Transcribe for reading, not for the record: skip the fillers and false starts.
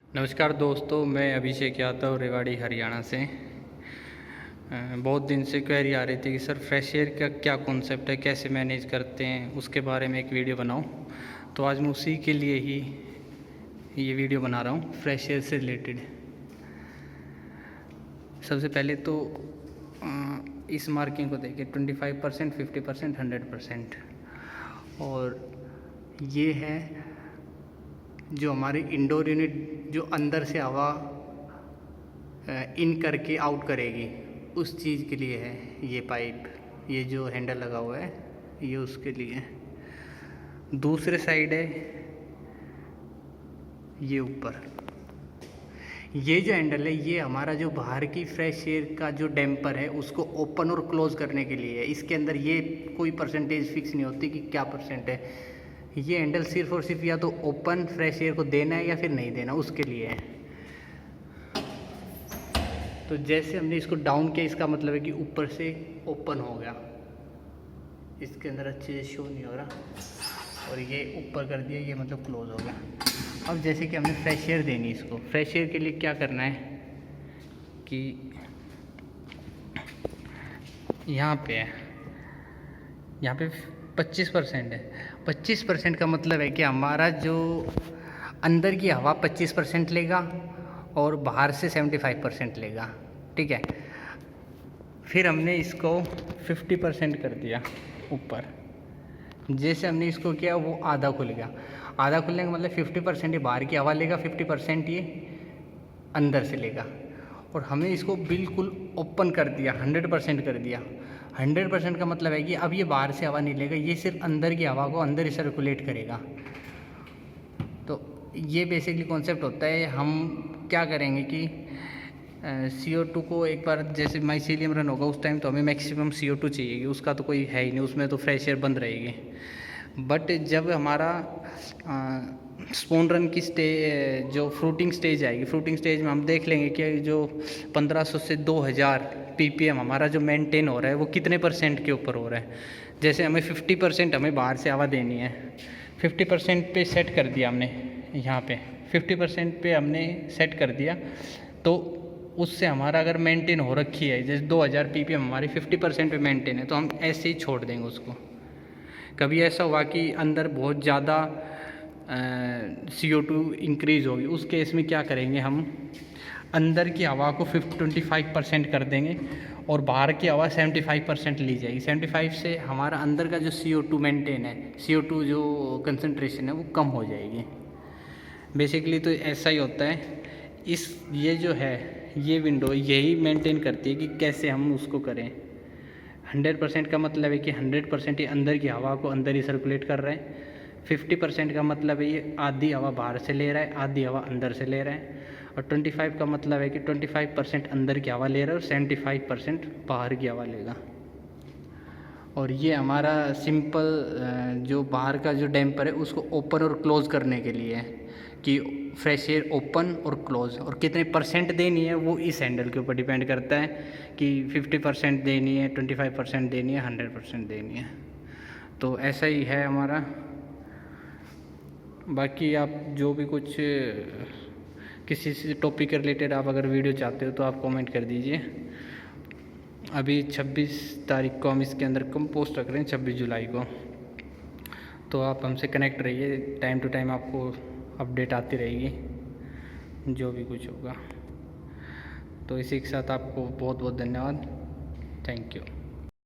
नमस्कार दोस्तों, मैं अभिषेक यादव रेवाड़ी हरियाणा से। बहुत दिन से क्वेरी आ रही थी कि सर फ्रेश एयर का क्या कॉन्सेप्ट है, कैसे मैनेज करते हैं, उसके बारे में एक वीडियो बनाऊं। तो आज मैं उसी के लिए ही ये वीडियो बना रहा हूं, फ्रेश एयर से रिलेटेड। सबसे पहले तो इस मार्किंग को देखिए, 25%, 50%, 100%। और ये है जो हमारी इंडोर यूनिट जो अंदर से हवा इन करके आउट करेगी, उस चीज़ के लिए है ये पाइप। ये जो हैंडल लगा हुआ है ये उसके लिए है। दूसरे साइड है ये ऊपर, ये जो हैंडल है ये हमारा जो बाहर की फ्रेश एयर का जो डैम्पर है उसको ओपन और क्लोज करने के लिए है। इसके अंदर ये कोई परसेंटेज फिक्स नहीं होती कि क्या परसेंट है। ये हैंडल सिर्फ और सिर्फ या तो ओपन फ्रेश एयर को देना है या फिर नहीं देना, उसके लिए है। तो जैसे हमने इसको डाउन किया, इसका मतलब है कि ऊपर से ओपन हो गया, इसके अंदर अच्छे से शो नहीं हो रहा, और ये ऊपर कर दिया, ये मतलब क्लोज हो गया। अब जैसे कि हमने फ्रेश एयर देनी, इसको फ्रेश एयर के लिए क्या करना है कि यहाँ पे 25% है। 25% का मतलब है कि हमारा जो अंदर की हवा 25% लेगा और बाहर से 75% लेगा, ठीक है। फिर हमने इसको 50% कर दिया ऊपर। जैसे हमने इसको किया वो आधा खुल गया। आधा खुलने का मतलब 50% ये बाहर की हवा लेगा, 50% ये अंदर से लेगा। और हमें इसको बिल्कुल ओपन कर दिया, 100% कर दिया। 100% का मतलब है कि अब ये बाहर से हवा नहीं लेगा, ये सिर्फ अंदर की हवा को अंदर ही सर्कुलेट करेगा। तो ये बेसिकली कॉन्सेप्ट होता है। हम क्या करेंगे कि CO2 को एक बार जैसे माइसीलियम रन होगा उस टाइम तो हमें मैक्सिमम CO2 चाहिए, उसका तो कोई है ही नहीं, उसमें तो फ्रेश एयर बंद रहेगी। बट जब हमारा स्पून रन की जो फ्रूटिंग स्टेज आएगी, फ्रूटिंग स्टेज में हम देख लेंगे कि जो 1500 से 2000 ppm हमारा जो मेंटेन हो रहा है वो कितने % के ऊपर हो रहा है। जैसे हमें 50% हमें बाहर से हवा देनी है, 50% पे सेट कर दिया हमने, यहाँ पे 50% पे हमने सेट कर दिया। तो उससे हमारा अगर मेंटेन हो रखी है, जैसे 2000 ppm हमारी 50% पे मेंटेन है, तो हम ऐसे ही छोड़ देंगे उसको। कभी ऐसा हुआ कि अंदर बहुत ज़्यादा CO2 इंक्रीज़ होगी, उस केस में क्या करेंगे, हम अंदर की हवा को 25% कर देंगे और बाहर की हवा 75% ली जाएगी। 75 से हमारा अंदर का जो CO2 मेंटेन है, CO2 जो कंसंट्रेशन है वो कम हो जाएगी। बेसिकली तो ऐसा ही होता है। ये जो है ये विंडो यही मेंटेन करती है कि कैसे हम उसको करें। 100% का मतलब है कि 100% ये अंदर की हवा को अंदर ही सर्कुलेट कर रहे हैं। 50% का मतलब है ये आधी हवा बाहर से ले रहा है, आधी हवा अंदर से ले रहा है। और 25 का मतलब है कि 25% अंदर की हवा ले रहा है और 75% बाहर की हवा लेगा। और ये हमारा सिंपल जो बाहर का जो डैम्पर है उसको ओपन और क्लोज़ करने के लिए है कि फ्रेश एयर ओपन और क्लोज़। और कितने % देनी है वो इस हैंडल के ऊपर डिपेंड करता है कि 50% देनी है, 25% देनी है, 100% देनी है। तो ऐसा ही है हमारा। बाकी आप जो भी कुछ किसी से टॉपिक के रिलेटेड आप अगर वीडियो चाहते हो तो आप कमेंट कर दीजिए। अभी 26 तारीख को हम इसके अंदर कंपोस्ट रख रहे हैं, 26 जुलाई को। तो आप हमसे कनेक्ट रहिए, टाइम टू टाइम आपको अपडेट आती रहेगी जो भी कुछ होगा। तो इसी के साथ आपको बहुत बहुत धन्यवाद। Thank you.